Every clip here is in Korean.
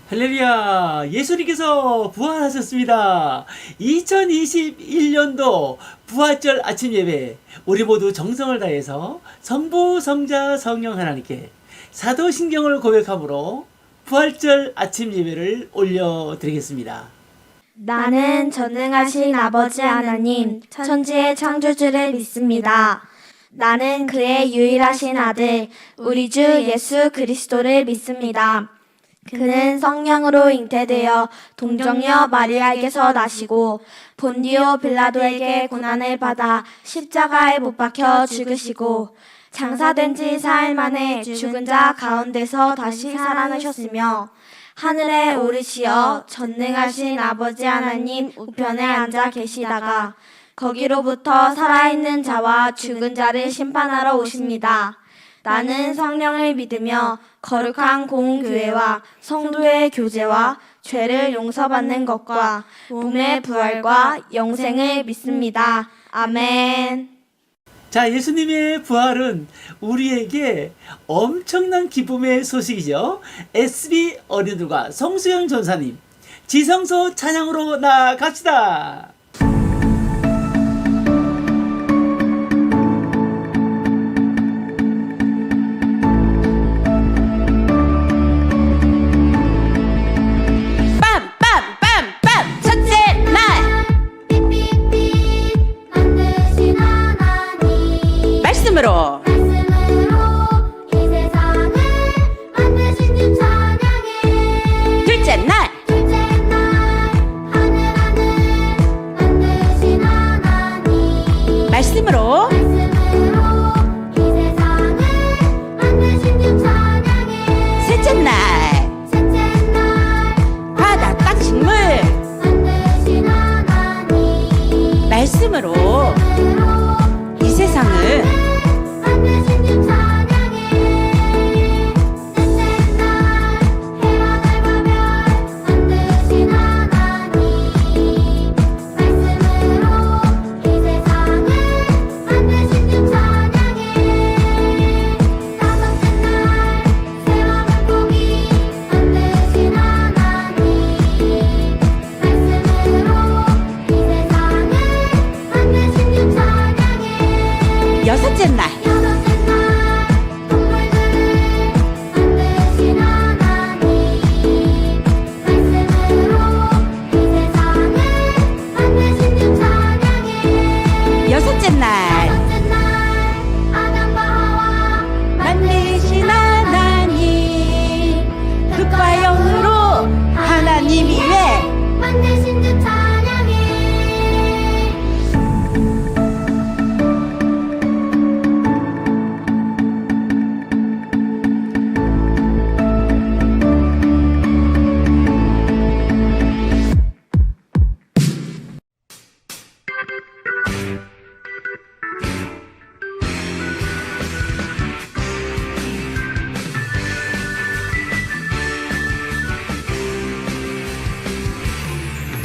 할렐루야! 예수님께서 부활하셨습니다. 2021년도 부활절 아침 예배, 우리 모두 정성을 다해서 성부, 성자, 성령 하나님께 사도신경을 고백함으로 부활절 아침 예배를 올려드리겠습니다. 나는 전능하신 아버지 하나님, 천지의 창조주를 믿습니다. 나는 그의 유일하신 아들, 우리 주 예수 그리스도를 믿습니다. 그는 성령으로 잉태되어 동정녀 마리아에게서 나시고 본디오 빌라도에게 고난을 받아 십자가에 못 박혀 죽으시고 장사된 지 사흘 만에 죽은 자 가운데서 다시 살아나셨으며 하늘에 오르시어 전능하신 아버지 하나님 우편에 앉아 계시다가 거기로부터 살아있는 자와 죽은 자를 심판하러 오십니다. 나는 성령을 믿으며 거룩한 공교회와 성도의 교제와 죄를 용서받는 것과 몸의 부활과 영생을 믿습니다. 아멘. 자, 예수님의 부활은 우리에게 엄청난 기쁨의 소식이죠. SB 어린이들과 성수영 전사님, 지성소 찬양으로 나아갑시다. 말씀으로 이 세상을 만드신 주 찬양해. 둘째 날 하늘 만드신 하나님. 말씀으로 이 세상을 만드신 주 찬양해. 셋째 날 바다 땅 식물 만드신 하나님. 말씀으로 이 세상을 만드신 주 찬양해. 셋째 날 해와 달과 별 만드신 하나님. 말씀으로 이 세상을 만드신 주 찬양해. 다섯째 날 새와 물고기 만드신 하나님. 말씀으로 이 세상을 만드신 주 찬양해. 여섯째 날 여섯째 날 동물들을 만드신 하나님. 말씀으로 이 세상을 만드신 주 찬양해. 여섯째 날 여섯째 날 아담과 하와 만드신 하나님 흙과 영으로 하나님 이외 만드신 주 찬양해.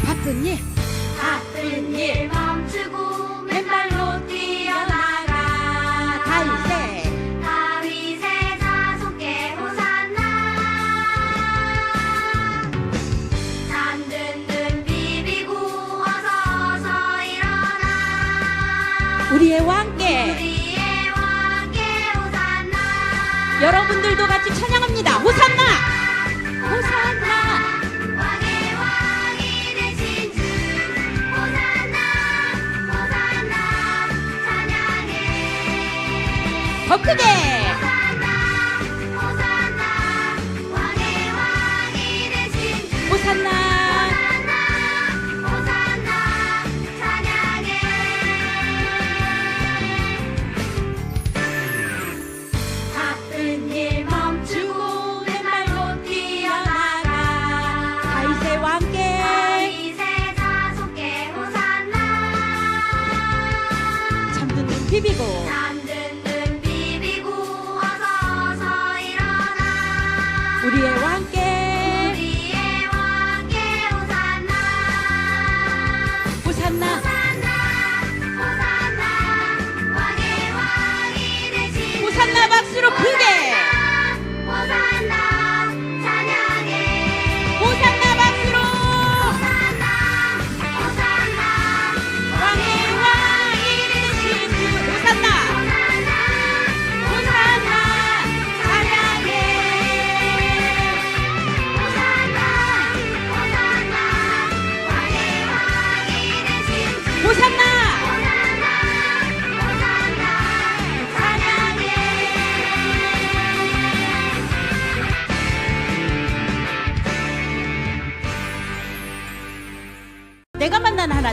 바쁜 일 바쁜 일 멈추고 맨발로 뛰어나가. 다윗의 자손께 호산나. 잠든 눈 비비고 어서 일어나. 우리의 왕께 우리의 왕께 호산나. 여러분들도 같이 찬양합니다. 호산나 호산나 왕의 왕이 되신 주 호산나 호산나 찬양해. 더 크게 호산나 호산나 왕의 왕이 되신 주 호산나 호산나 호산나 찬양해. 바쁜 일 멈추고 맨발로 뛰어나가. 다윗의 왕께 다윗의 자손께 호산나. 잠든 눈 비비고 잠든 눈 비비고 어서 일어나. 우리의 왕께 우리의 왕께 호산나. 호산나 호산나 호산나 왕의 왕이 되신 호산나 박수로 크게 호산나 찬양해.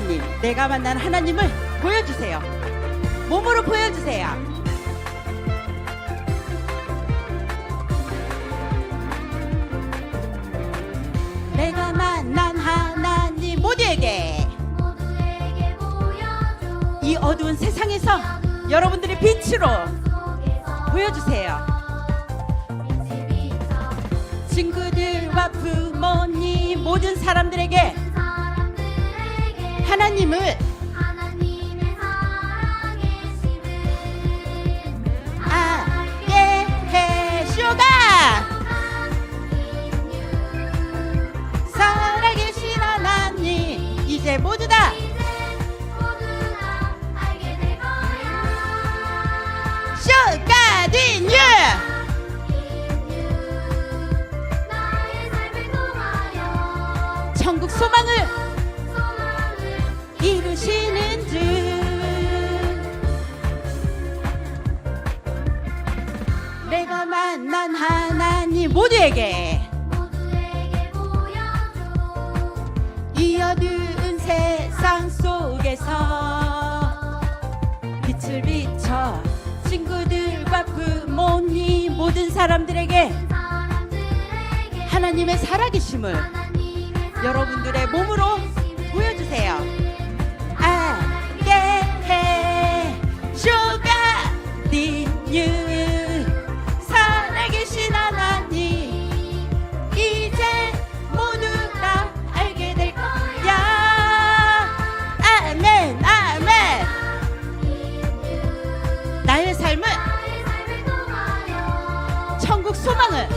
하나님, 내가 만난 하나님을 보여주세요. 몸으로 보여주세요. 내가 만난 하나님 모두에게 모두에게 보여줘 이 어두운 세상에서 여러분들의 빛으로 속에서 보여주세요. 빛이 비쳐 친구들과 부모님 모든 사람들에게 사람들에게 하나님을 하나님의 사랑의 심을 알게 해주가 살아계신 하나님 이제 모두 다 모두 다 알게 될 거야 슈가디뉴 나의 삶을 통하여 천국 소망을 소망을 이루시는 주 내가 만난 하나님 모두에게 보여줘 이 어두운 세상 속에서 빛을 비춰 친구들과 부모님 모든 사람들에게 사람들에게 하나님의 살아계심을 하나님의 여러분들의 몸으로 보여주세요. 알게 해 슈가디뉴 살아계신 하나님 이제 모두 다 알게 될 거야. 아멘 아멘. 나의 삶을 나의 삶을 통하여 천국 소망을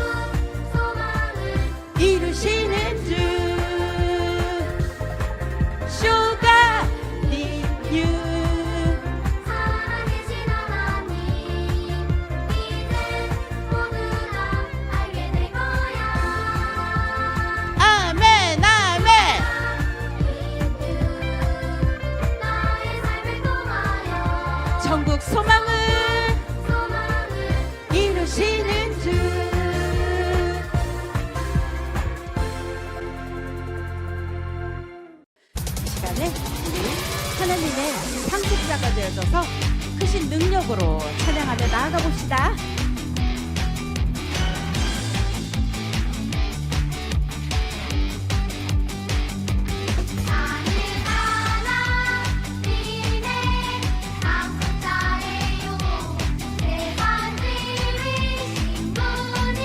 소망을 이루시는 주 슈가디뉴 살아계신 하나님 이제 모두 다 알게 될 거야 아멘 아멘. 나의 삶을 통하여 천국 소망을 소망을 이루시는 주 이 시간에 우리 하나님의 상속자가 되어져서 크신 능력으로 찬양하며 나아가 봅시다. 나는 하나님의 상속자예요 내 반지이신 분이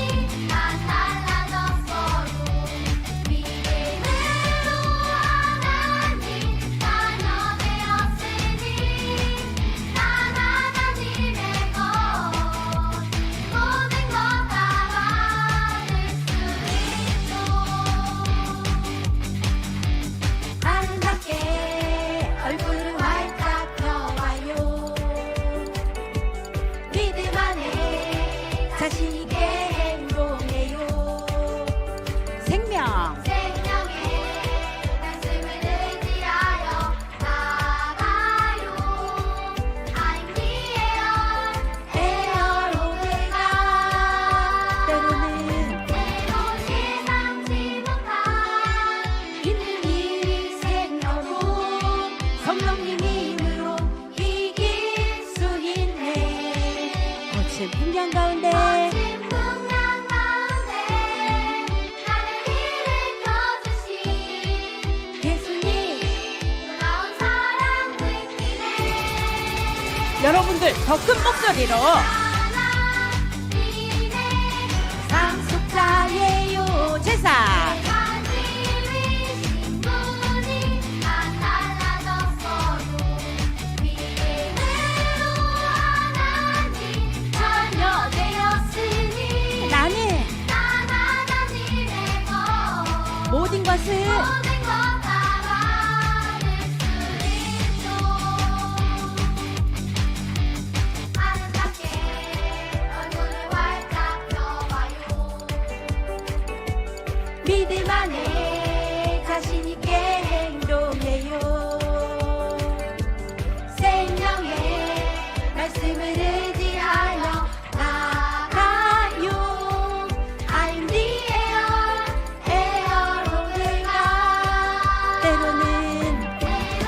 난 달라졌어요 믿음으로 하나님 자녀 되었으니 난 하나님의 것 모든 것 다 받을 수 있죠 아름답게 얼굴을 활짝 펴봐요 믿음 안에 자신 있게 행동해요. 생명 생명의 말씀을 의지하여 나아가요 I'm the air 오늘가 때로는 때론 예상치 못한 있는 일이 생겨도 성령님 힘으로 이길 수 있네. 거친 풍경 가운데 거친 풍랑 가운데 나를 일으켜주신 예수님 놀라운 사랑 느끼네 여러분들 더 큰 목소리로 하나님의 상속자예요 제사 반지이신 분이 난 달라졌어요 믿음으로 하나님 자녀 되었으니 나는 난 하나님의 것 모든 것을 모든 것 다 받을 수 있죠 아름답게 얼굴을 활짝 펴봐요 믿음 안에 자신 있게 행동해요. 생명의 말씀을 의지하여 나가요. I'm the air 오늘가 때로는 때론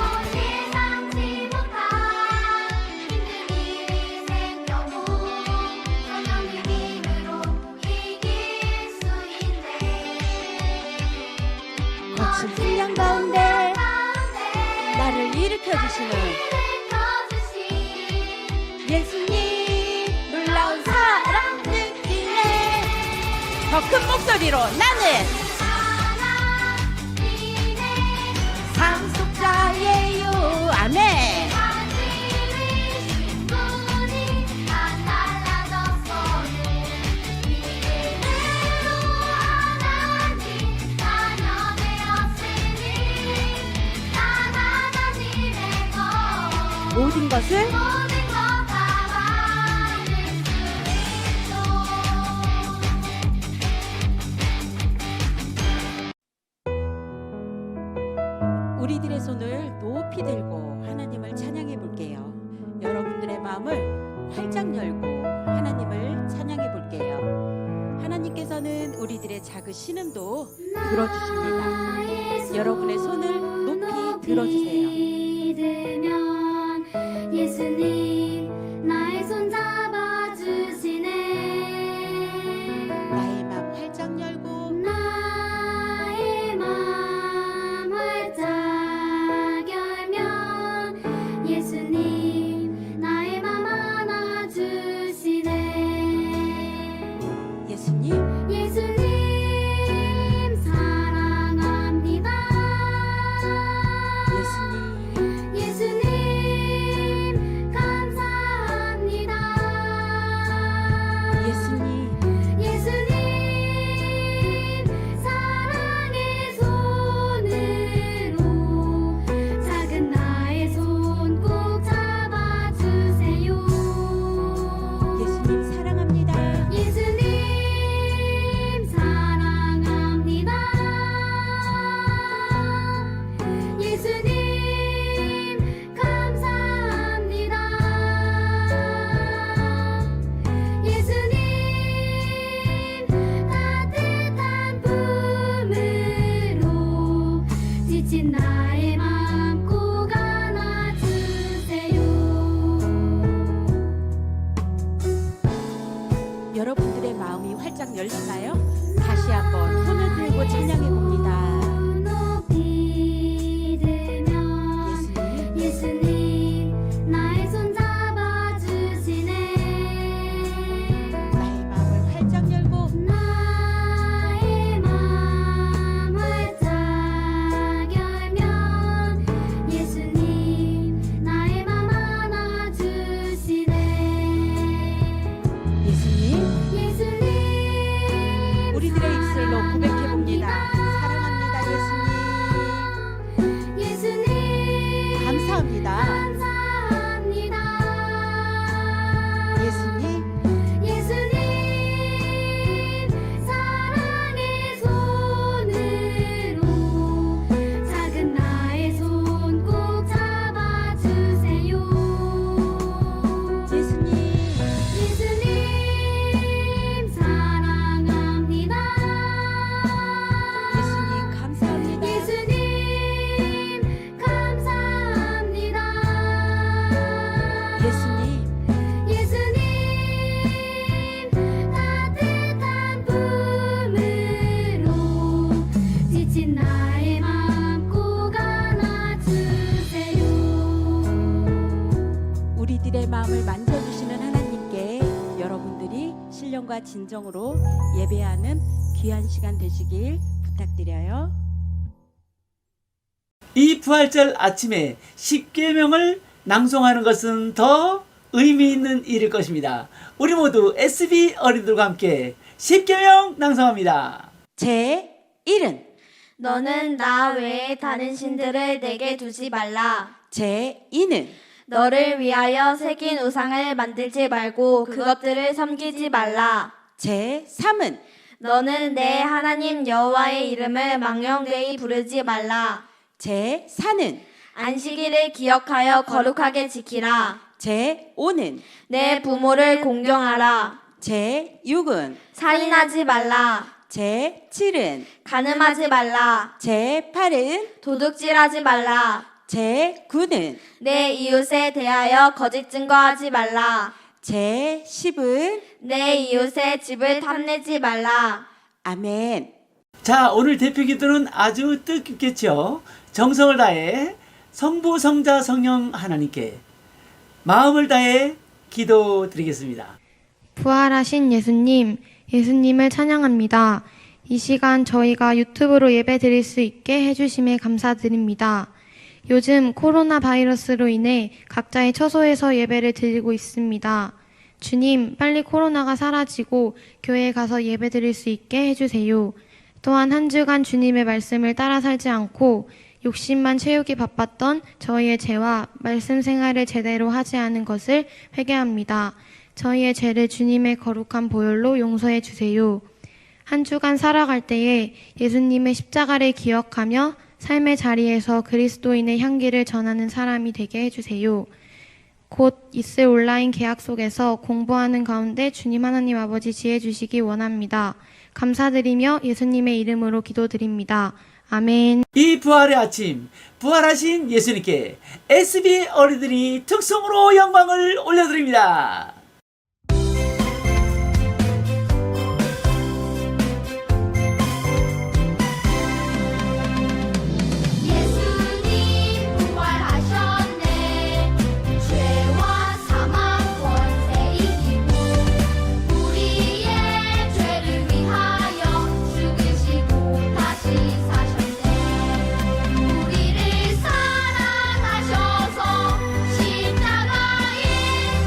거친 풍량 가운데 나를 일으켜 주시는 예수님 놀라운 사랑 느끼네. 더 큰 목소리로 나는 상속자예요. 아멘. 모든 것을 우리들의 손을 높이 들고 하나님을 찬양해 볼게요. 여러분들의 마음을 활짝 열고 하나님을 찬양해 볼게요. 하나님께서는 우리들의 작은 신음도 들어주십니다. 여러분의 손을 높이 들어주세요. 믿으면 예수님 나의 손 잡아주시네. 나의 마음 활짝 열고 나의 맘 활짝 열면 예수님 나의 맘 안아주시네. 예수님 예수님 사랑합니다. 예수님 예수님 감사합니다. 예수님 예수님 사랑의 손으로 작은 나의 손 꼭 잡아주세요. 예수님 사랑합니다. 예수님 사랑합니다. 예수님 감사합니다. 예수님 따뜻한 품으로 지친 나의 맘 꼭 안아주세요. 여러분들의 마음이 활짝 열렸나요? 다시 한번 손을 들고 찬양해 봅니다. 높이 들면 예수님 예수님 나의 손 잡아주시네. 나의 마음을 활짝 열고 나의 맘 활짝 열면 예수님 나의 맘 안아주시네. 예수님 예수님 우리들의 입술로 고백해 봅니다. 사랑합니다. 예수님 예수님 감사합니다. 감사합니다. 예수님 예수님 사랑의 손으로 작은 나의 손 꼭 잡아주세요. 예수님 예수님 사랑합니다. 예수님 감사합니다. 예수님 감사합니다. 예수님 예수님 따뜻한 품으로 지친 나의 맘 꼭 안아주세요. 우리들의 마음을 만져주시는 하나님께 여러분들이 신령과 진정으로 예배하는 귀한 시간 되시길 부탁드려요. 이 부활절 아침에 10계명을 낭송하는 것은 더 의미 있는 일일 것입니다. 우리 모두 SB 어린이들과 함께 10계명 낭송합니다. 제 1은 너는 나 외에 다른 신들을 내게 두지 말라. 제 2는 너를 위하여 새긴 우상을 만들지 말고 그것들을 섬기지 말라. 제 3은 너는 내 하나님 여호와의 이름을 망령되이 부르지 말라. 제 4는 안식일을 기억하여 거룩하게 지키라. 제 5는 내 부모를 공경하라. 제 6은 살인하지 말라. 제 7은 간음하지 말라. 제 8은 도둑질하지 말라. 제 9는 내 이웃에 대하여 거짓 증거하지 말라. 제 10은 내 이웃의 집을 탐내지 말라. 아멘. 자, 오늘 대표 기도는 아주 뜻깊겠죠. 정성을 다해 성부, 성자, 성령 하나님께 마음을 다해 기도드리겠습니다. 부활하신 예수님, 예수님을 찬양합니다. 이 시간 저희가 유튜브로 예배 드릴 수 있게 해주심에 감사드립니다. 요즘 코로나 바이러스로 인해 각자의 처소에서 예배를 드리고 있습니다. 주님, 빨리 코로나가 사라지고 교회에 가서 예배 드릴 수 있게 해주세요. 또한 한 주간 주님의 말씀을 따라 살지 않고 욕심만 채우기 바빴던 저희의 죄와 말씀 생활을 제대로 하지 않은 것을 회개합니다. 저희의 죄를 주님의 거룩한 보혈로 용서해 주세요. 한 주간 살아갈 때에 예수님의 십자가를 기억하며 삶의 자리에서 그리스도인의 향기를 전하는 사람이 되게 해주세요. 곧 있을 온라인 계약 속에서 공부하는 가운데 주님 하나님 아버지 지혜 주시기 원합니다. 감사드리며 예수님의 이름으로 기도드립니다. 아멘. 이 부활의 아침, 부활하신 예수님께 SB 어린이들이 특성으로 영광을 올려드립니다. 예수님 부활하셨네. 죄와 사망 권세 이기고 우리의 죄를 위하여 죽으시고 다시 사셨네. 우리를 사랑하셔서 십자가에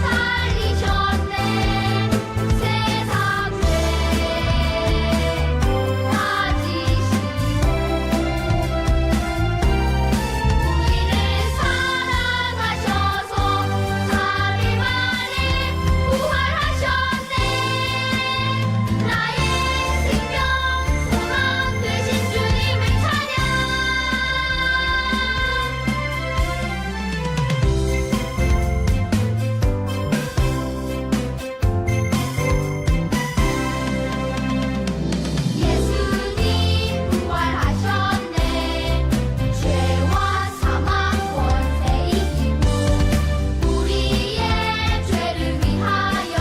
달리셨네. 세상 죄 가지시고 우리를 사랑하셔서 3일 만에 부활하셨네. 나의 생명 소망 되신 주님을 찬양. 예수님 부활하셨네. 죄와 사망 권세 이기고 우리의 죄를 위하여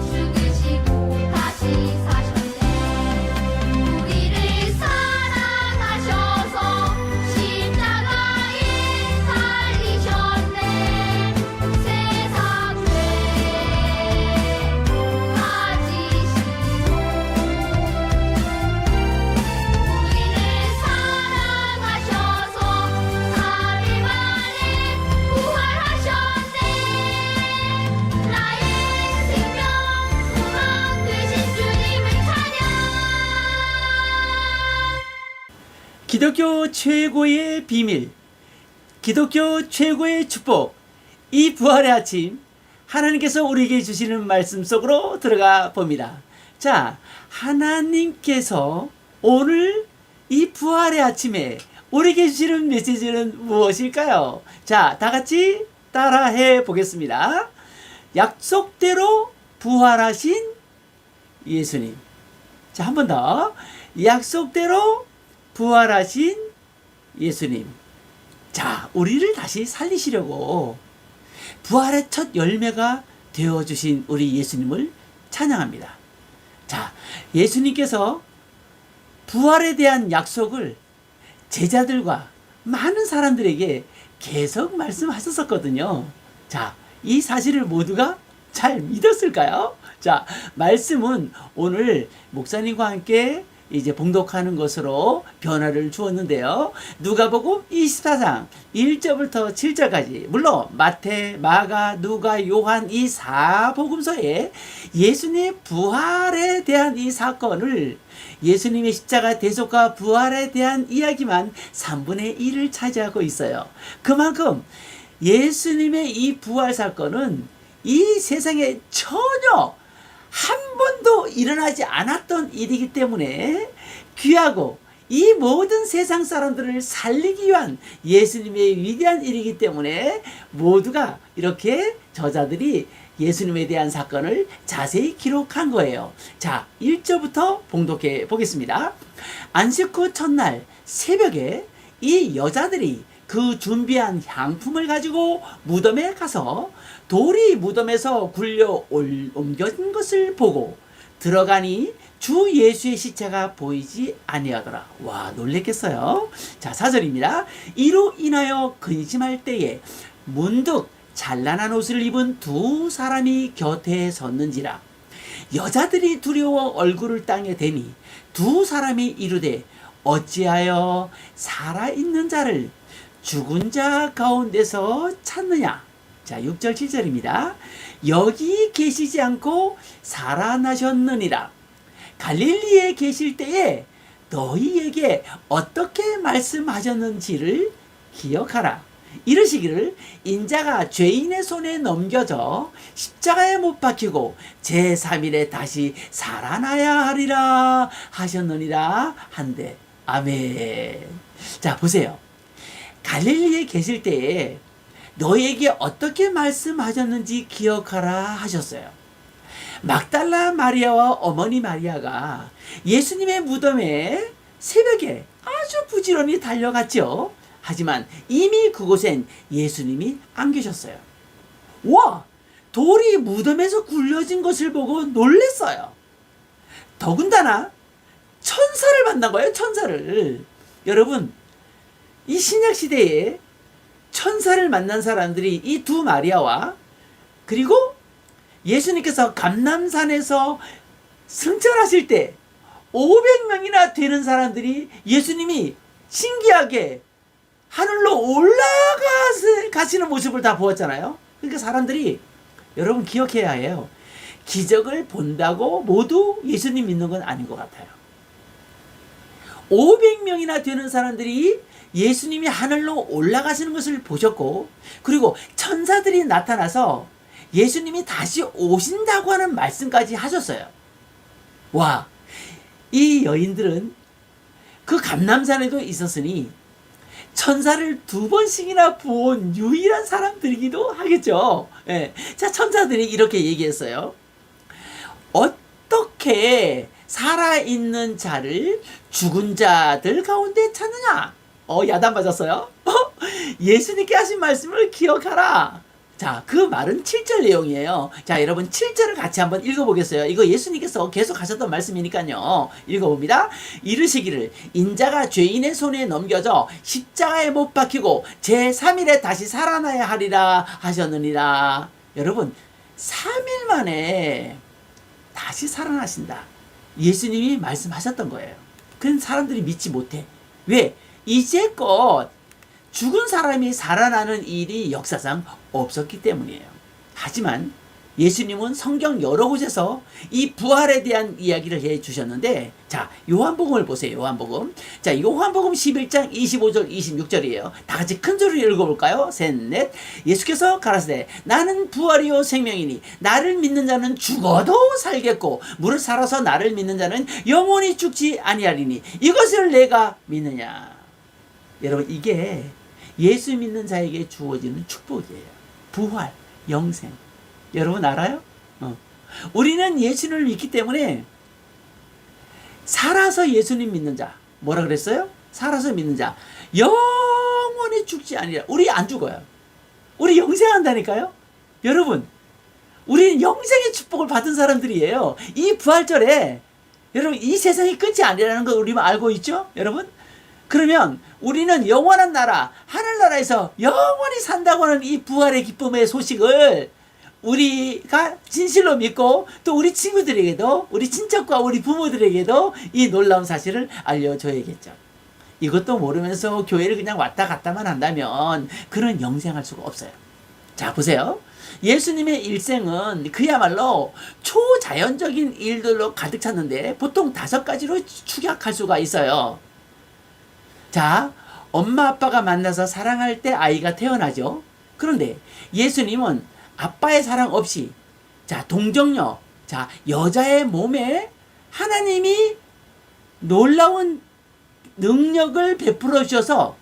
죽으시고 다시 사셨네. 우리를 사랑하셔서 십자가에 달리셨네. 세상 죄 가지시고 우리를 사랑하셔서 3일 만에 부활하셨네. 나의 생명 소망 되신 주님을 찬양. 기독교 최고의 비밀, 기독교 최고의 축복, 이 부활의 아침, 하나님께서 우리에게 주시는 말씀 속으로 들어가 봅니다. 자, 하나님께서 오늘 이 부활의 아침에 우리에게 주시는 메시지는 무엇일까요? 자, 다 같이 따라해 보겠습니다. 약속대로 부활하신 예수님. 자, 한 번 더. 약속대로 부활하신 예수님. 자, 우리를 다시 살리시려고 부활의 첫 열매가 되어주신 우리 예수님을 찬양합니다. 자, 예수님께서 부활에 대한 약속을 제자들과 많은 사람들에게 계속 말씀하셨었거든요. 자, 이 사실을 모두가 잘 믿었을까요? 자, 말씀은 오늘 목사님과 함께 이제 봉독하는 것으로 변화를 주었는데요. 누가복음 24장 1절부터 7절까지, 물론 마태, 마가, 누가, 요한 이 4복음서에 예수님의 부활에 대한 이 사건을, 예수님의 십자가 대속과 부활에 대한 이야기만 3분의 1을 차지하고 있어요. 그만큼 예수님의 이 부활 사건은 이 세상에 전혀 한 번도 일어나지 않았던 일이기 때문에 귀하고 이 모든 세상 사람들을 살리기 위한 예수님의 위대한 일이기 때문에 모두가 이렇게 저자들이 예수님에 대한 사건을 자세히 기록한 거예요. 자, 1절부터 봉독해 보겠습니다. 안식 후 첫날 새벽에 이 여자들이 그 준비한 향품을 가지고 무덤에 가서 돌이 무덤에서 굴려 옮겨진 것을 보고 들어가니 주 예수의 시체가 보이지 아니하더라. 와, 놀랬겠어요. 자, 4절입니다. 이로 인하여 근심할 때에 문득 찬란한 옷을 입은 두 사람이 곁에 섰는지라. 여자들이 두려워 얼굴을 땅에 대니 두 사람이 이르되 어찌하여 살아있는 자를 죽은 자 가운데서 찾느냐. 자, 6절 7절입니다. 여기 계시지 않고 살아나셨느니라. 갈릴리에 계실 때에 너희에게 어떻게 말씀하셨는지를 기억하라. 이르시기를 인자가 죄인의 손에 넘겨져 십자가에 못 박히고 제3일에 다시 살아나야 하리라 하셨느니라 한데. 아멘. 자, 보세요. 갈릴리에 계실 때에 너희에게 어떻게 말씀하셨는지 기억하라 하셨어요. 막달라 마리아와 어머니 마리아가 예수님의 무덤에 새벽에 아주 부지런히 달려갔죠. 하지만 이미 그곳엔 예수님이 안 계셨어요. 와! 돌이 무덤에서 굴려진 것을 보고 놀랬어요. 더군다나 천사를 만난 거예요. 천사를. 여러분, 이 신약시대에 천사를 만난 사람들이 이 두 마리아와 그리고 예수님께서 감람산에서 승천하실 때 500명이나 되는 사람들이 예수님이 신기하게 하늘로 올라가시는 모습을 다 보았잖아요. 그러니까 사람들이, 여러분 기억해야 해요. 기적을 본다고 모두 예수님 믿는 건 아닌 것 같아요. 500명이나 되는 사람들이 예수님이 하늘로 올라가시는 것을 보셨고, 그리고 천사들이 나타나서 예수님이 다시 오신다고 하는 말씀까지 하셨어요. 와, 이 여인들은 그 감람산에도 있었으니 천사를 2번씩이나 본 유일한 사람들이기도 하겠죠. 예. 자, 천사들이 이렇게 얘기했어요. 어떻게 살아있는 자를 죽은 자들 가운데 찾느냐? 야단 맞았어요. 예수님께 하신 말씀을 기억하라. 자, 그 말은 7절 내용이에요. 자, 여러분 7절을 같이 한번 읽어보겠어요. 이거 예수님께서 계속 하셨던 말씀이니까요. 읽어봅니다. 이르시기를 인자가 죄인의 손에 넘겨져 십자가에 못 박히고 제3일에 다시 살아나야 하리라 하셨느니라. 여러분, 3일 만에 다시 살아나신다. 예수님이 말씀하셨던 거예요. 그건 사람들이 믿지 못해. 왜? 이제껏 죽은 사람이 살아나는 일이 역사상 없었기 때문이에요. 하지만 예수님은 성경 여러 곳에서 이 부활에 대한 이야기를 해 주셨는데, 자, 요한복음을 보세요. 요한복음. 자, 요한복음 11장 25절 26절이에요. 다 같이 큰 소리로 읽어볼까요? 셋, 넷. 예수께서 가라사대 나는 부활이요 생명이니 나를 믿는 자는 죽어도 살겠고 무릇 살아서 나를 믿는 자는 영원히 죽지 아니하리니 이것을 내가 믿느냐. 여러분, 이게 예수 믿는 자에게 주어지는 축복이에요. 부활, 영생. 여러분 알아요? 우리는 예수님을 믿기 때문에 살아서 예수님 믿는 자, 뭐라 그랬어요? 살아서 믿는 자 영원히 죽지 아니라. 우리 안 죽어요. 우리 영생한다니까요. 여러분, 우리는 영생의 축복을 받은 사람들이에요. 이 부활절에 여러분 이 세상이 끝이 아니라는 거 우리 알고 있죠? 여러분? 그러면 우리는 영원한 나라, 하늘나라에서 영원히 산다고 하는 이 부활의 기쁨의 소식을 우리가 진실로 믿고 또 우리 친구들에게도, 우리 친척과 우리 부모들에게도 이 놀라운 사실을 알려줘야겠죠. 이것도 모르면서 교회를 그냥 왔다 갔다만 한다면 그는 영생할 수가 없어요. 자, 보세요. 예수님의 일생은 그야말로 초자연적인 일들로 가득 찼는데 보통 5가지로 축약할 수가 있어요. 자, 엄마 아빠가 만나서 사랑할 때 아이가 태어나죠. 그런데 예수님은 아빠의 사랑 없이, 자, 동정녀, 자, 여자의 몸에 하나님이 놀라운 능력을 베풀어 주셔서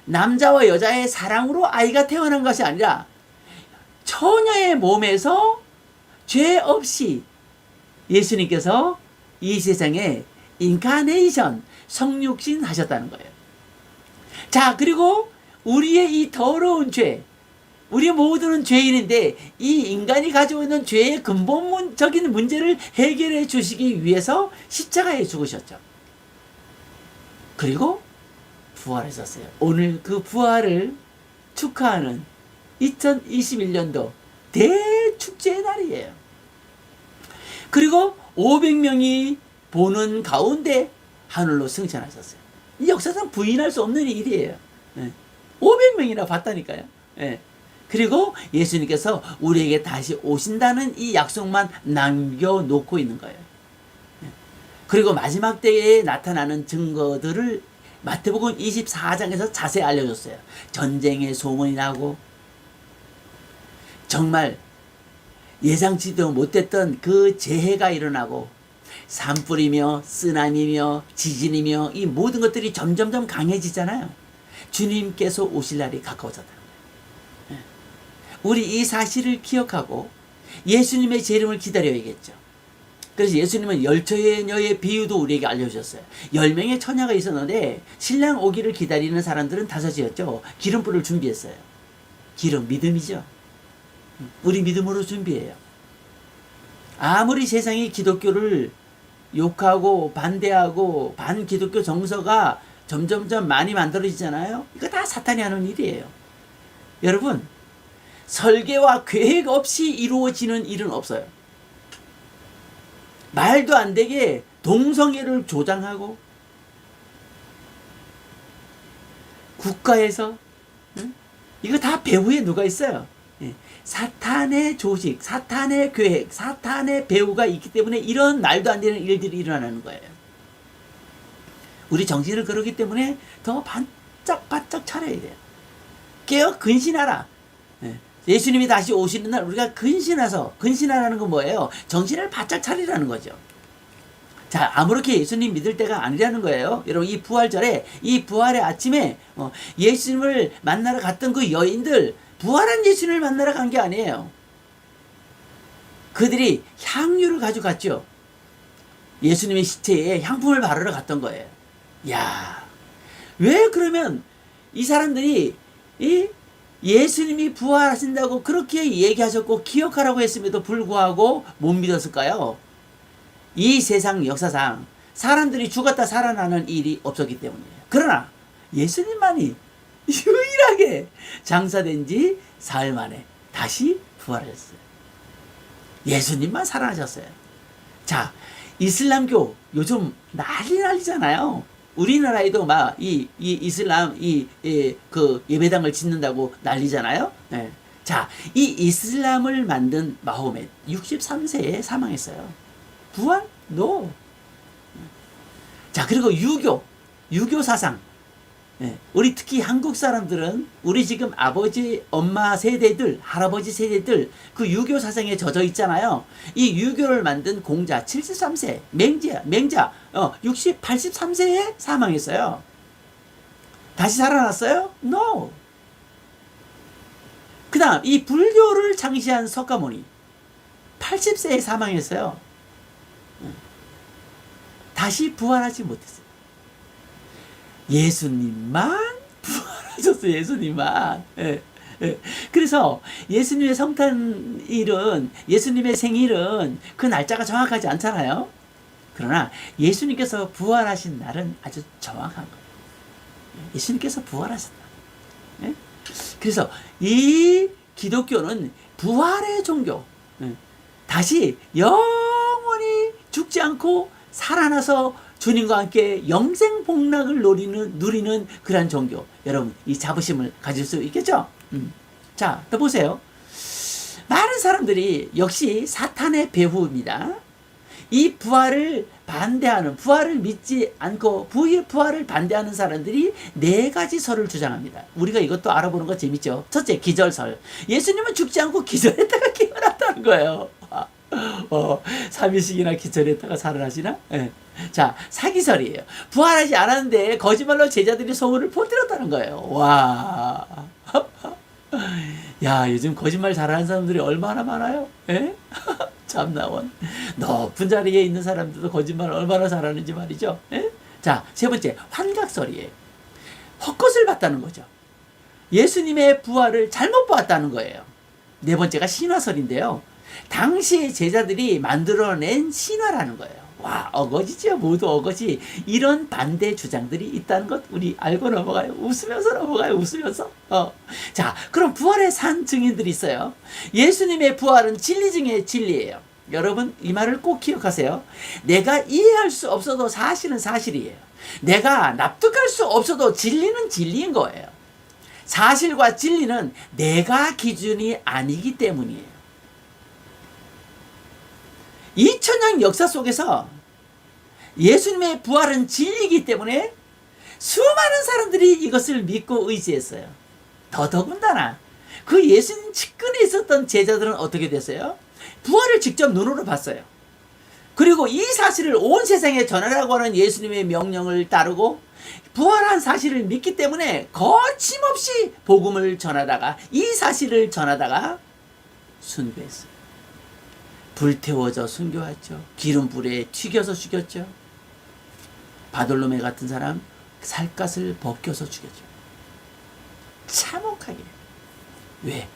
남자와 여자의 사랑으로 아이가 태어난 것이 아니라 처녀의 몸에서 죄 없이 예수님께서 이 세상에 인카네이션, 성육신 하셨다는 거예요. 자, 그리고 우리의 이 더러운 죄, 우리 모두는 죄인인데 이 인간이 가지고 있는 죄의 근본적인 문제를 해결해 주시기 위해서 십자가에 죽으셨죠. 그리고 부활하셨어요. 오늘 그 부활을 축하하는 2021년도 대축제의 날이에요. 그리고 500명이 보는 가운데 하늘로 승천하셨어요. 이 역사상 부인할 수 없는 일이에요. 500명이나 봤다니까요. 그리고 예수님께서 우리에게 다시 오신다는 이 약속만 남겨놓고 있는 거예요. 그리고 마지막 때에 나타나는 증거들을 마태복음 24장에서 자세히 알려줬어요. 전쟁의 소문이 나고 정말 예상치도 못했던 그 재해가 일어나고 산불이며 쓰나미며 지진이며 이 모든 것들이 점점점 강해지잖아요. 주님께서 오실 날이 가까워졌다는 거예요. 우리 이 사실을 기억하고 예수님의 재림을 기다려야겠죠. 그래서 예수님은 열처녀의 비유도 우리에게 알려주셨어요. 10명의 처녀가 있었는데 신랑 오기를 기다리는 사람들은 5이었죠. 기름불을 준비했어요. 기름, 믿음이죠. 우리 믿음으로 준비해요. 아무리 세상이 기독교를 욕하고 반대하고 반기독교 정서가 점점점 많이 만들어지잖아요. 이거 다 사탄이 하는 일이에요. 여러분, 설계와 계획 없이 이루어지는 일은 없어요. 말도 안 되게 동성애를 조장하고 국가에서 이거 다 배후에 누가 있어요? 사탄의 조직, 사탄의 계획, 사탄의 배후가 있기 때문에 이런 말도 안 되는 일들이 일어나는 거예요. 우리 정신을 그러기 때문에 더 반짝반짝 차려야 돼요. 깨어 근신하라. 예수님이 다시 오시는 날 우리가 근신하라는 건 뭐예요? 정신을 바짝 차리라는 거죠. 자, 아무렇게 예수님 믿을 때가 아니라는 거예요. 여러분, 이 부활절에, 이 부활의 아침에 예수님을 만나러 갔던 그 여인들, 부활한 예수님을 만나러 간 게 아니에요. 그들이 향유를 가져갔죠. 예수님의 시체에 향품을 바르러 갔던 거예요. 야, 왜 그러면 이 사람들이 예수님이 부활하신다고 그렇게 얘기하셨고 기억하라고 했음에도 불구하고 못 믿었을까요? 이 세상 역사상 사람들이 죽었다 살아나는 일이 없었기 때문이에요. 그러나 예수님만이 유일하게 장사된 지 사흘 만에 다시 부활하셨어요. 예수님만 살아나셨어요. 자, 이슬람교 요즘 난리잖아요. 우리나라에도 막 이 이슬람 그 예배당을 짓는다고 난리잖아요. 네. 자, 이 이슬람을 만든 마호멧 63세에 사망했어요. 부활? No. 자, 그리고 유교 사상. 네. 우리 특히 한국 사람들은 우리 지금 아버지, 엄마 세대들, 할아버지 세대들 그 유교 사상에 젖어 있잖아요. 이 유교를 만든 공자 73세, 맹자 83세에 사망했어요. 다시 살아났어요? No. 그 다음 이 불교를 창시한 석가모니 80세에 사망했어요. 다시 부활하지 못했어요. 예수님만 부활하셨어요. 예수님만. 그래서 예수님의 성탄일은, 예수님의 생일은 그 날짜가 정확하지 않잖아요. 그러나 예수님께서 부활하신 날은 아주 정확한 거예요. 예수님께서 부활하셨다. 그래서 이 기독교는 부활의 종교, 다시 영원히 죽지 않고 살아나서 주님과 함께 영생 복락을 누리는 그러한 종교. 여러분, 이 자부심을 가질 수 있겠죠? 자, 또 보세요. 많은 사람들이 역시 사탄의 배후입니다. 이 부활을 반대하는, 부활을 믿지 않고 부활을 반대하는 사람들이 4가지 설을 주장합니다. 우리가 이것도 알아보는 거 재밌죠? 첫째, 기절설. 예수님은 죽지 않고 기절했다가 깨어났다는 거예요. 삼일씩이나 기절했다가 살아나시나? 네. 자, 사기설이에요. 부활하지 않았는데 거짓말로 제자들이 소문을 퍼뜨렸다는 거예요. 와. 야, 요즘 거짓말 잘하는 사람들이 얼마나 많아요? 예? 참나원. 높은 자리에 있는 사람들도 거짓말 얼마나 잘하는지 말이죠. 예? 자, 세 번째, 환각설이에요. 헛것을 봤다는 거죠. 예수님의 부활을 잘못 보았다는 거예요. 네 번째가 신화설인데요. 당시 제자들이 만들어낸 신화라는 거예요. 와, 어거지죠. 모두 어거지. 이런 반대 주장들이 있다는 것 우리 알고 넘어가요. 웃으면서 넘어가요. 웃으면서. 자, 그럼 부활의 산 증인들이 있어요. 예수님의 부활은 진리 중에 진리예요. 여러분 이 말을 꼭 기억하세요. 내가 이해할 수 없어도 사실은 사실이에요. 내가 납득할 수 없어도 진리는 진리인 거예요. 사실과 진리는 내가 기준이 아니기 때문이에요. 2000년 역사 속에서 예수님의 부활은 진리이기 때문에 수많은 사람들이 이것을 믿고 의지했어요. 더더군다나 그 예수님 측근에 있었던 제자들은 어떻게 됐어요? 부활을 직접 눈으로 봤어요. 그리고 이 사실을 온 세상에 전하라고 하는 예수님의 명령을 따르고 부활한 사실을 믿기 때문에 거침없이 복음을 전하다가 이 사실을 전하다가 순교했어요. 불태워져 순교했죠. 기름불에 튀겨서 죽였죠. 바돌로메 같은 사람 살갗을 벗겨서 죽였죠. 참혹하게. 왜?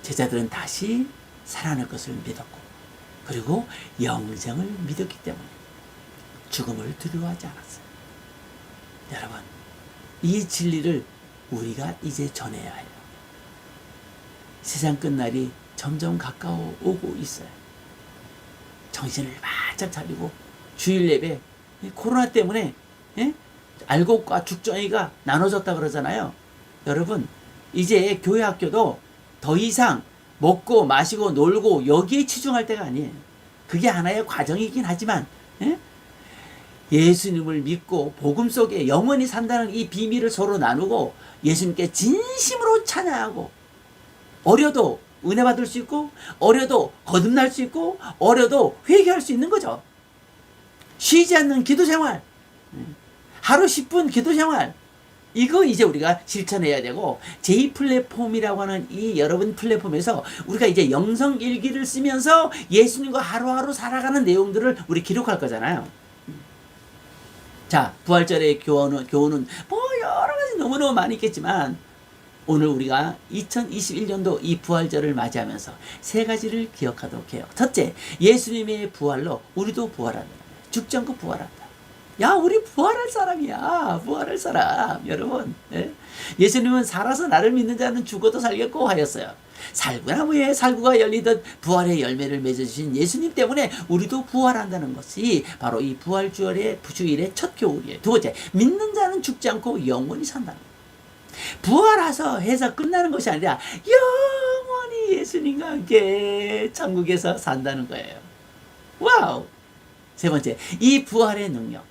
제자들은 다시 살아날 것을 믿었고 그리고 영생을 믿었기 때문에 죽음을 두려워하지 않았어요. 여러분, 이 진리를 우리가 이제 전해야 해요. 세상 끝날이 점점 가까워 오고 있어요. 정신을 바짝 차리고 주일 예배, 코로나 때문에 알곡과 죽정이가 나눠졌다 그러잖아요. 여러분, 이제 교회 학교도 더 이상 먹고 마시고 놀고 여기에 치중할 때가 아니에요. 그게 하나의 과정이긴 하지만 예수님을 믿고 복음 속에 영원히 산다는 이 비밀을 서로 나누고 예수님께 진심으로 찬양하고 어려도 은혜 받을 수 있고 어려도 거듭날 수 있고 어려도 회개할 수 있는 거죠. 쉬지 않는 기도 생활, 하루 10분 기도 생활, 이거 이제 우리가 실천해야 되고 제2 플랫폼이라고 하는 이 여러분 플랫폼에서 우리가 이제 영성일기를 쓰면서 예수님과 하루하루 살아가는 내용들을 우리 기록할 거잖아요. 자, 부활절의 교훈은 뭐 여러 가지 너무너무 많이 있겠지만 오늘 우리가 2021년도 이 부활절을 맞이하면서 세 가지를 기억하도록 해요. 첫째, 예수님의 부활로 우리도 부활한다. 죽지 않고 부활한다. 야, 우리 부활할 사람이야. 부활할 사람. 여러분, 예수님은 살아서 나를 믿는 자는 죽어도 살겠고 하였어요. 살구나무에 살구가 열리듯 부활의 열매를 맺어주신 예수님 때문에 우리도 부활한다는 것이 바로 이 부활주일의 첫 교훈이에요. 두 번째, 믿는 자는 죽지 않고 영원히 산다는 거예요. 부활해서 해서 끝나는 것이 아니라 영원히 예수님과 함께 천국에서 산다는 거예요. 와우! 세 번째, 이 부활의 능력.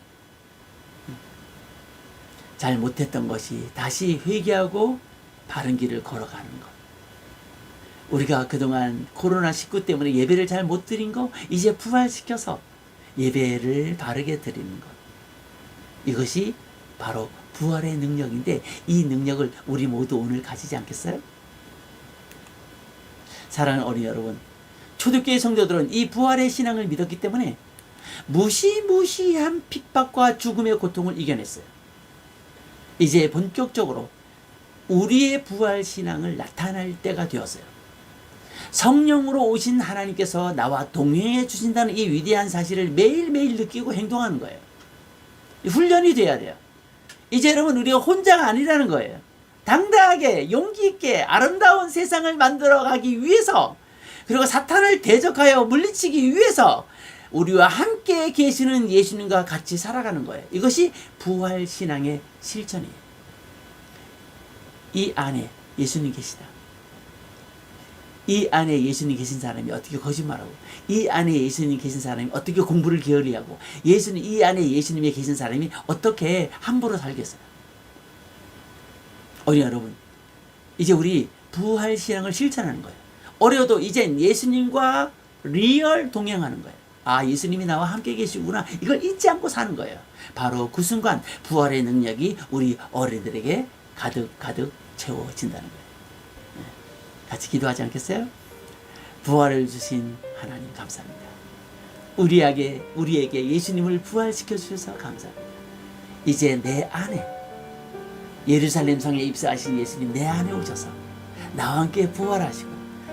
잘못했던 것이 다시 회개하고 바른 길을 걸어가는 것. 우리가 그동안 코로나19 때문에 예배를 잘 못 드린 거 이제 부활시켜서 예배를 바르게 드리는 것. 이것이 바로 부활의 능력인데 이 능력을 우리 모두 오늘 가지지 않겠어요? 사랑하는 어린이 여러분, 초대교회 성도들은 이 부활의 신앙을 믿었기 때문에 무시무시한 핍박과 죽음의 고통을 이겨냈어요. 이제 본격적으로 우리의 부활 신앙을 나타낼 때가 되었어요. 성령으로 오신 하나님께서 나와 동행해 주신다는 이 위대한 사실을 매일매일 느끼고 행동하는 거예요. 훈련이 돼야 돼요. 이제 여러분, 우리가 혼자가 아니라는 거예요. 당당하게 용기 있게 아름다운 세상을 만들어가기 위해서, 그리고 사탄을 대적하여 물리치기 위해서 우리와 함께 계시는 예수님과 같이 살아가는 거예요. 이것이 부활신앙의 실천이에요. 이 안에 예수님 계시다. 이 안에 예수님 계신 사람이 어떻게 거짓말하고, 이 안에 예수님 계신 사람이 어떻게 공부를 게을리하고, 이 안에 예수님이 계신 사람이 어떻게 함부로 살겠어요? 어린이 여러분, 이제 우리 부활신앙을 실천하는 거예요. 어려도 이젠 예수님과 리얼 동행하는 거예요. 아, 예수님이 나와 함께 계시구나. 이걸 잊지 않고 사는 거예요. 바로 그 순간 부활의 능력이 우리 어린이들에게 가득 채워진다는 거예요. 같이 기도하지 않겠어요? 부활을 주신 하나님 감사합니다. 우리에게 예수님을 부활시켜 주셔서 감사합니다. 이제 내 안에 예루살렘 성에 입성하신 예수님 내 안에 오셔서 나와 함께 부활하시고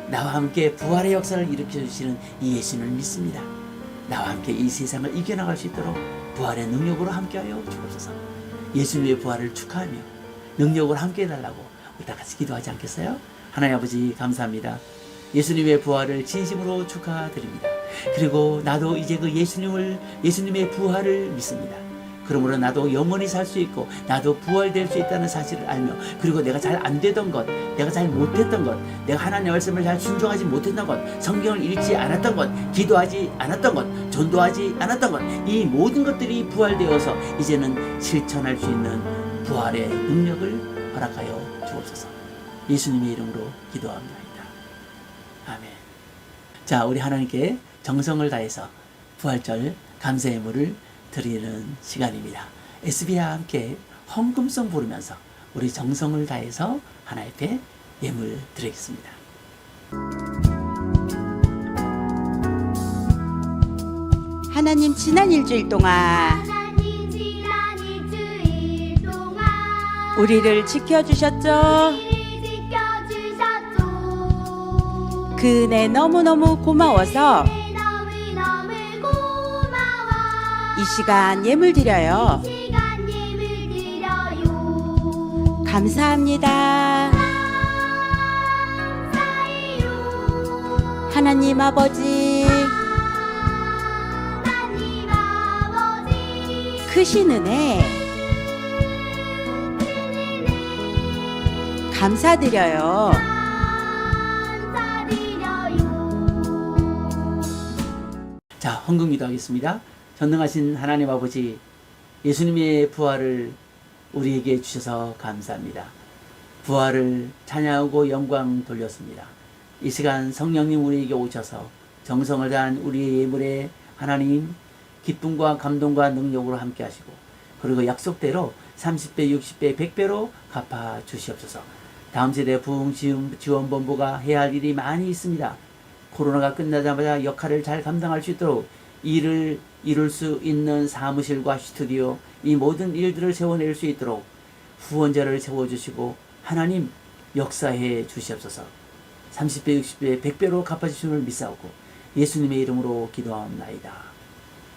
나와 함께 부활의 역사를 일으켜주시는 이 예수님을 믿습니다. 나와 함께 이 세상을 이겨나갈 수 있도록 부활의 능력으로 함께하여 주옵소서. 예수님의 부활을 축하하며 능력으로 함께 해달라고 우리 다 같이 기도하지 않겠어요? 하나님 아버지 감사합니다. 예수님의 부활을 진심으로 축하드립니다. 그리고 나도 이제 그 예수님의 부활을 믿습니다. 그러므로 나도 영원히 살 수 있고 나도 부활될 수 있다는 사실을 알며, 그리고 내가 잘 안 되던 것, 내가 잘 못했던 것, 내가 하나님의 말씀을 잘 순종하지 못했던 것, 성경을 읽지 않았던 것, 기도하지 않았던 것, 전도하지 않았던 것, 이 모든 것들이 부활되어서 이제는 실천할 수 있는 부활의 능력을 허락하여 주옵소서. 예수님의 이름으로 기도합니다. 아멘. 자, 우리 하나님께 정성을 다해서 부활절 감사의 예물을 드리는 시간입니다. SB와 함께 헌금송 부르면서 우리 정성을 다해서 하나님 앞에 예물 드리겠습니다. 하나님, 지난 일주일 동안 하나님 지난 일주일 동안 우리를 지켜주셨죠? 우리를 지켜주셨죠. 그 은혜 너무너무 고마워서 너무너무 고마워. 이 시간 예물 드려요. 시간 예물 드려요. 감사합니다. 감사해요. 하나님 아버지, 하나님 아버지 크신 은혜 감사드려요. 감사드려요. 자, 헌금 기도하겠습니다. 전능하신 하나님 아버지, 예수님의 부활을 우리에게 주셔서 감사합니다. 부활을 찬양하고 영광 돌렸습니다. 이 시간 성령님 우리에게 오셔서 정성을 다한 우리의 예물에 하나님 기쁨과 감동과 능력으로 함께 하시고, 그리고 약속대로 30배, 60배, 100배로 갚아 주시옵소서. 다음 세대 부흥지원본부가 해야 할 일이 많이 있습니다. 코로나가 끝나자마자 역할을 잘 감당할 수 있도록 일을 이룰 수 있는 사무실과 스튜디오, 이 모든 일들을 세워낼 수 있도록 후원자를 세워주시고 하나님 역사해 주시옵소서. 30배, 60배, 100배로 갚아주시는 믿사오고 예수님의 이름으로 기도하옵나이다.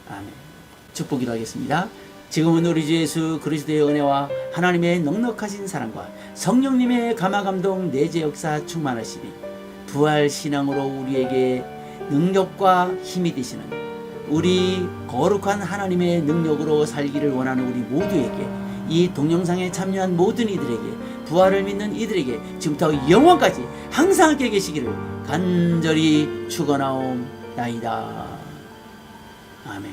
아멘. 축복 기도하겠습니다. 지금은 우리 주 예수 그리스도의 은혜와 하나님의 넉넉하신 사랑과 성령님의 감화감동 내재 역사 충만하시니 부활 신앙으로 우리에게 능력과 힘이 되시는, 우리 거룩한 하나님의 능력으로 살기를 원하는 우리 모두에게, 이 동영상에 참여한 모든 이들에게, 부활을 믿는 이들에게 지금부터 영원까지 항상 함께 계시기를 간절히 축원하옵나이다. 아멘.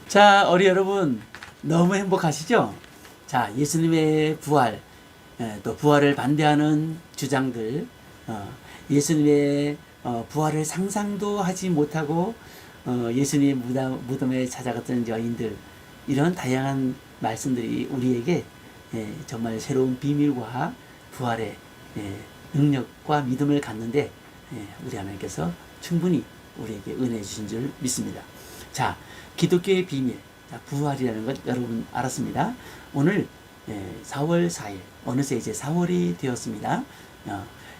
자, 우리 여러분 너무 행복하시죠? 자, 예수님의 부활, 또 부활을 반대하는 주장들, 예수님의 부활을 상상도 하지 못하고 예수님의 무덤에 찾아갔던 여인들, 이런 다양한 말씀들이 우리에게 정말 새로운 비밀과 부활의 능력과 믿음을 갖는데 우리 하나님께서 충분히 우리에게 은혜 주신 줄 믿습니다. 자, 기독교의 비밀, 부활이라는 것 여러분 알았습니다. 오늘 4월 4일, 어느새 이제 4월이 되었습니다.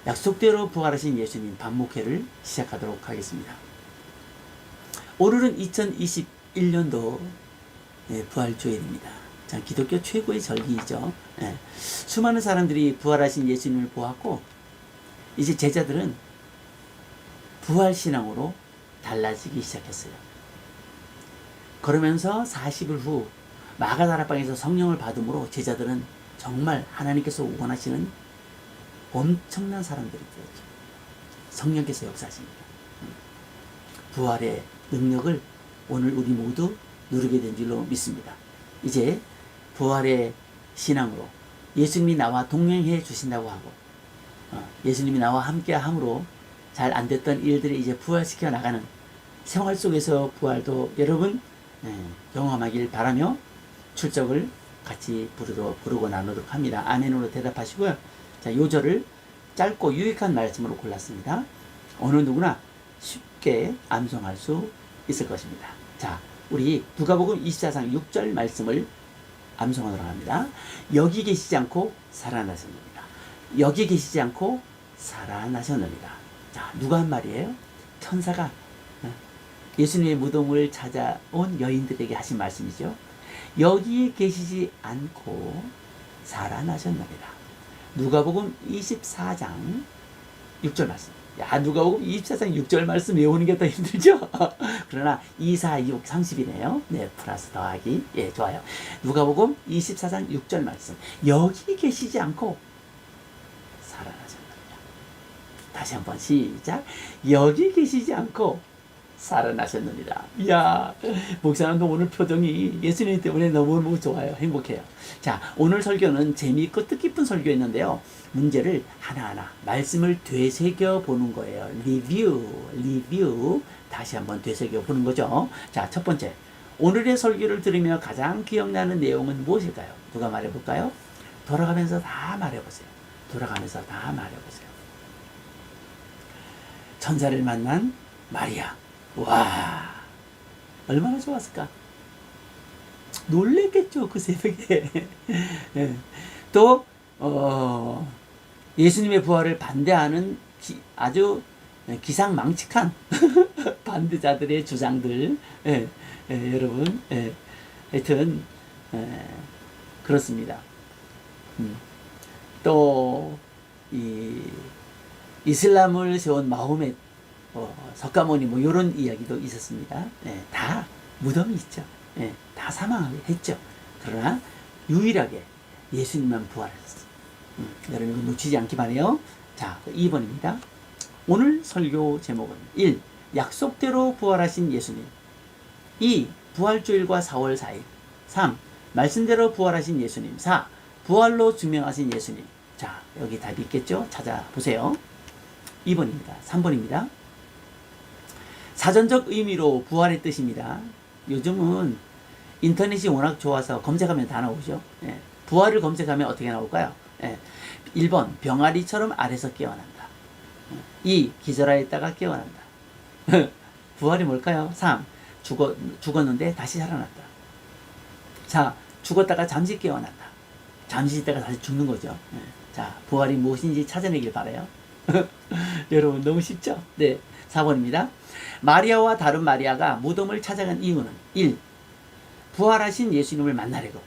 약속대로 부활하신 예수님 반목회를 시작하도록 하겠습니다. 오늘은 2021년도 부활주일입니다. 자, 기독교 최고의 절기이죠. 수많은 사람들이 부활하신 예수님을 보았고, 이제 제자들은 부활신앙으로 달라지기 시작했어요. 그러면서 40일 후 마가다락방에서 성령을 받음으로 제자들은 정말 하나님께서 원하시는 엄청난 사람들이 되었죠. 성령께서 역사하십니다. 부활의 능력을 오늘 우리 모두 누리게 된 줄로 믿습니다. 이제 부활의 신앙으로 예수님이 나와 동행해 주신다고 하고, 예수님이 나와 함께 함으로 잘 안 됐던 일들을 이제 부활시켜 나가는 생활 속에서 부활도 여러분 경험하길 바라며 출석을 같이 부르고 나누도록 합니다. 아멘으로 대답하시고요. 자, 요절을 짧고 유익한 말씀으로 골랐습니다. 어느 누구나 쉽게 암송할 수 있을 것입니다. 자, 우리 누가복음 24장 6절 말씀을 암송하도록 합니다. 여기 계시지 않고 살아나셨느니라. 여기 계시지 않고 살아나셨느니라. 자, 누가 한 말이에요? 천사가 예수님의 무덤을 찾아온 여인들에게 하신 말씀이죠. 여기에 계시지 않고 살아나셨느니라. 누가복음 24장 6절 말씀. 야, 누가복음 24장 6절 말씀 외우는 게 더 힘들죠? 그러나 2, 4, 6, 30이네요. 네, 플러스 더하기. 예, 좋아요. 누가복음 24장 6절 말씀. 여기 계시지 않고 살아나셨느니라. 다시 한번 시작. 여기 계시지 않고 살아나셨느니라. 이야, 목사님도 오늘 표정이 예수님 때문에 너무너무 좋아요. 행복해요. 자, 오늘 설교는 재미있고 뜻깊은 설교였는데요. 문제를 하나하나 말씀을 되새겨 보는 거예요. 리뷰. 다시 한번 되새겨 보는 거죠. 자, 첫 번째. 오늘의 설교를 들으며 가장 기억나는 내용은 무엇일까요? 누가 말해볼까요? 돌아가면서 다 말해보세요. 돌아가면서 다 말해보세요. 천사를 만난 마리아. 와, 얼마나 좋았을까? 놀랬겠죠, 그 새벽에. 또 예수님의 부활을 반대하는 아주 기상망측한 반대자들의 주장들. 여러분, 하여튼 그렇습니다. 또 이슬람을 세운 마호멧 석가모니 뭐 이런 이야기도 있었습니다. 다 무덤이 있죠. 다 사망했죠. 그러나 유일하게 예수님만 부활하셨어요. 여러분 이거 놓치지 않기 바래요. 자, 2번입니다. 오늘 설교 제목은 1. 약속대로 부활하신 예수님. 2. 부활주일과 4월 4일. 3. 말씀대로 부활하신 예수님. 4. 부활로 증명하신 예수님. 자, 여기 답이 있겠죠? 찾아보세요. 2번입니다. 3번입니다. 사전적 의미로 부활의 뜻입니다. 요즘은 인터넷이 워낙 좋아서 검색하면 다 나오죠. 부활을 검색하면 어떻게 나올까요? 1번 병아리처럼 아래서 깨어난다. 2. 기절하였다가 깨어난다. 부활이 뭘까요? 3. 죽었는데 다시 살아났다. 4. 죽었다가 잠시 깨어난다. 잠시 있다가 다시 죽는 거죠. 자, 부활이 무엇인지 찾아내길 바라요. 여러분 너무 쉽죠? 네, 4번입니다. 마리아와 다른 마리아가 무덤을 찾아간 이유는 1. 부활하신 예수님을 만나려고.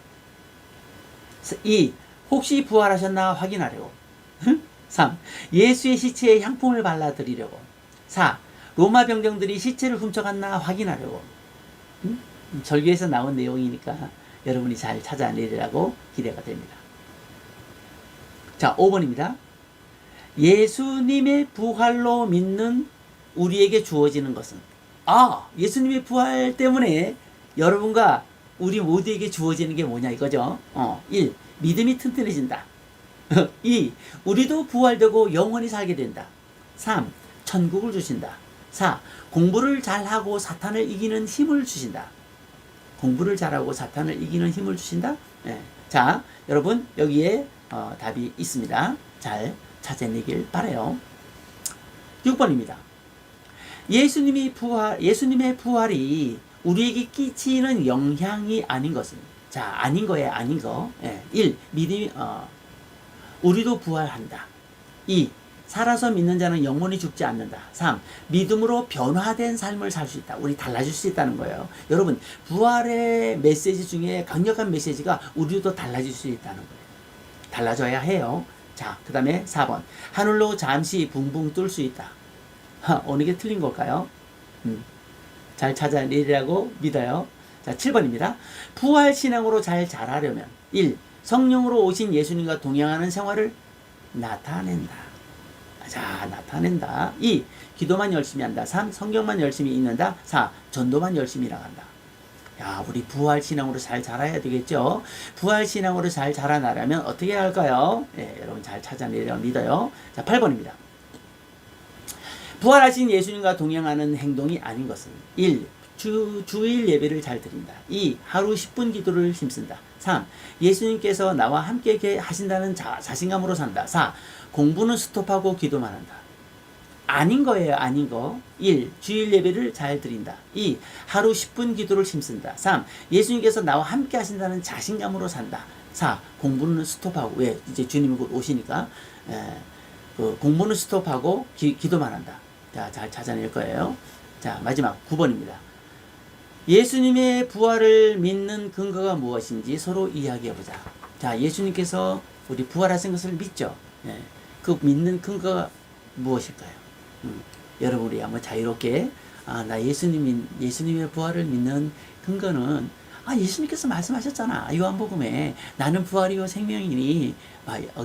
2. 혹시 부활하셨나 확인하려고. 3. 예수의 시체에 향품을 발라드리려고. 4. 로마 병정들이 시체를 훔쳐갔나 확인하려고. 절규에서 나온 내용이니까 여러분이 잘 찾아내리라고 기대가 됩니다. 자, 5번입니다. 예수님의 부활로 믿는 우리에게 주어지는 것은, 예수님의 부활 때문에 여러분과 우리 모두에게 주어지는 게 뭐냐 이거죠. 1. 믿음이 튼튼해진다. 2. 우리도 부활되고 영원히 살게 된다. 3. 천국을 주신다. 4. 공부를 잘하고 사탄을 이기는 힘을 주신다. 공부를 잘하고 사탄을 이기는 힘을 주신다. 자, 여러분 여기에 답이 있습니다. 잘 찾아내길 바라요. 6번입니다. 예수님의 부활이 우리에게 끼치는 영향이 아닌 것은, 자, 아닌 거예요, 아닌 거. 1. 믿음이, 우리도 부활한다. 2. 살아서 믿는 자는 영원히 죽지 않는다. 3. 믿음으로 변화된 삶을 살 수 있다. 우리 달라질 수 있다는 거예요. 여러분, 부활의 메시지 중에 강력한 메시지가 우리도 달라질 수 있다는 거예요. 달라져야 해요. 자, 그 다음에 4번. 하늘로 잠시 붕붕 뜰 수 있다. 어느 게 틀린 걸까요? 잘 찾아내리라고 믿어요. 자, 7번입니다. 부활 신앙으로 잘 자라려면 1. 성령으로 오신 예수님과 동행하는 생활을 나타낸다. 자, 나타낸다. 2. 기도만 열심히 한다. 3. 성경만 열심히 읽는다. 4. 전도만 열심히 나간다. 야, 우리 부활 신앙으로 잘 자라야 되겠죠. 부활 신앙으로 잘 자라나려면 어떻게 해야 할까요? 여러분 잘 찾아내려 믿어요. 자, 8번입니다. 부활하신 예수님과 동행하는 행동이 아닌 것은 1. 주일 예배를 잘 드린다. 2. 하루 10분 기도를 힘쓴다. 3. 예수님께서 나와 함께 하신다는 자신감으로 산다. 4. 공부는 스톱하고 기도만 한다. 아닌 거예요. 아닌 거. 1. 주일 예배를 잘 드린다. 2. 하루 10분 기도를 힘쓴다. 3. 예수님께서 나와 함께 하신다는 자신감으로 산다. 4. 공부는 스톱하고, 왜? 이제 주님이 곧 오시니까 공부는 스톱하고 기도만 한다. 자, 잘 찾아낼 거예요. 자, 마지막 9번입니다. 예수님의 부활을 믿는 근거가 무엇인지 서로 이야기해보자. 자, 예수님께서 우리 부활하신 것을 믿죠. 예. 그 믿는 근거가 무엇일까요? 여러분, 우리 한번 자유롭게, 나 예수님의 부활을 믿는 근거는, 예수님께서 말씀하셨잖아. 요한복음에 나는 부활이요 생명이니,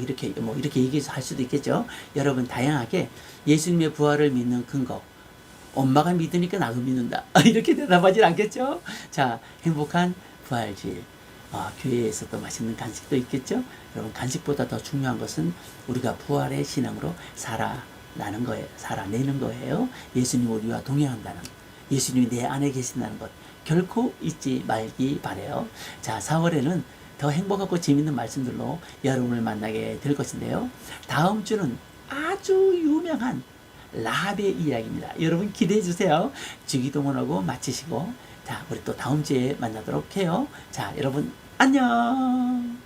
이렇게 얘기해서 할 수도 있겠죠. 여러분, 다양하게 예수님의 부활을 믿는 근거. 엄마가 믿으니까 나도 믿는다. 이렇게 대답하진 않겠죠? 자, 행복한 부활주일. 교회에서 또 맛있는 간식도 있겠죠? 여러분, 간식보다 더 중요한 것은 우리가 부활의 신앙으로 살아내는 거예요. 예수님 우리와 동행한다는 것. 예수님이 내 안에 계신다는 것. 결코 잊지 말기 바래요. 자, 4월에는 더 행복하고 재밌는 말씀들로 여러분을 만나게 될 것인데요. 다음 주는 아주 유명한 라합의 이야기입니다. 여러분 기대해 주세요. 주기도문하고 마치시고, 자, 우리 또 다음 주에 만나도록 해요. 자, 여러분 안녕.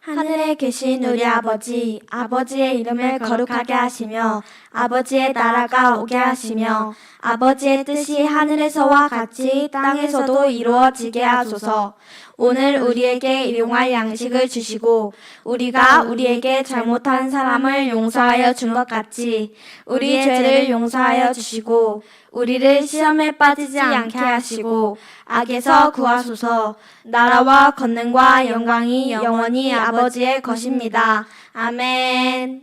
하늘에 계신 우리 아버지, 아버지의 이름을 거룩하게 하시며 아버지의 나라가 오게 하시며 아버지의 뜻이 하늘에서와 같이 땅에서도 이루어지게 하소서. 오늘 우리에게 일용할 양식을 주시고 우리가 우리에게 잘못한 사람을 용서하여 준 것 같이 우리의 죄를 용서하여 주시고 우리를 시험에 빠지지 않게 하시고 악에서 구하소서. 나라와 권능과 영광이 영원히 아버지의 것입니다. 아멘.